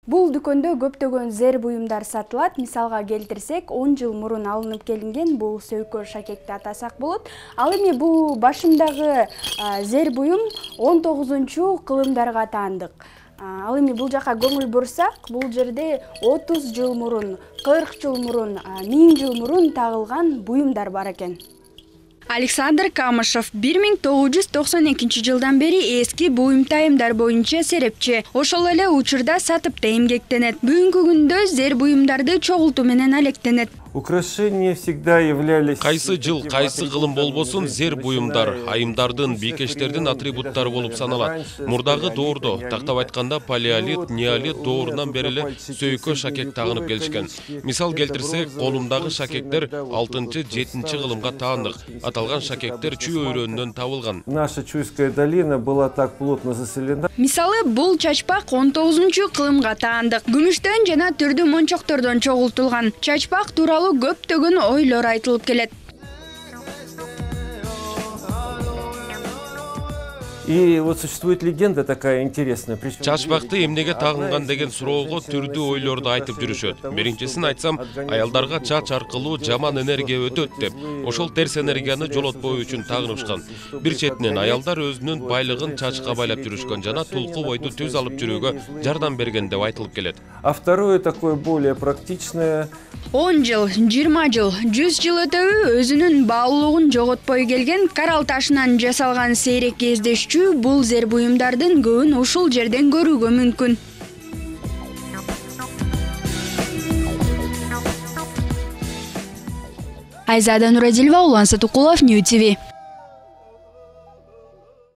Бул дүкөндө көптөгөн зер буюмдар сатылат. Мисалга келтирсек, 10 жыл мурун алынып келинген бул сөйкө шакекти атасак болот. Ал эми бул башымдагы зер буюм 19-кылымдарга таандык. Ал эми бул жака көңүл бурсак, бул жерде 30 жыл мурун, 40 жыл мурун, 1000 жыл мурун тагылган буюмдар бар экен. Александр Камышев 1992 жылдан бери эски буюм тайымдар боюнча серепчи. Ошол эле учурда сатып да эмгектенет. Бүгүнкү күндө зер буюмдарды чогултуу менен алектенет. Украшения всегда являлись... Кайсы жыл, кайсы кылым болбосун, зер буюмдар, айымдардын, бийкечтердин атрибуттары болуп саналат. Мурдагы доордо, тактап айтканда палеолит, неолит доорунан бери эле сөйкө шакек тагынып келишкен. Мисал келтирсек, колумдагы шакектер 6-7 кылымга таандык. Аталган шакектер Чүй өйрөнүнөн табылган. Наша Чуйская долина была так плотно заселена. Мисалы, бул чачпак 19-кылымга таандык. Күмүштөн жана түрдүү мончоктордон чогултулган. Чачпак тууралуу көптөгөн ойлор айтылып келет. И вот существует легенда такая интересная. Чачпакты эмнеге тагынган деген суроого түрдүү ойлорду айтып жүрүшөт. Биринчисин айтсам, аялдарга чач аркылуу жаман энергия өтөт деп. Ошол терс энергияны жолотпоо үчүн тагынышкан. Бир четинен аялдар өзүнүн байлыгын чачка байлап жүрүшкөн жана тулку бойду түз алып жүрүүгө жардам берген деп айтылып келет. А второе такое более практичное. 10 жыл, 20 жыл, 100 жыл өтөбү өзүнүн баалуулугун жоготпой келген коралл ташынан жасалган сейрек кездешчү бул зер буюмдардын көбүн ушул жерден көрүүгө мүмкүн. Айзада Нурадилова, Улан Сатукулов, Нью ТВ.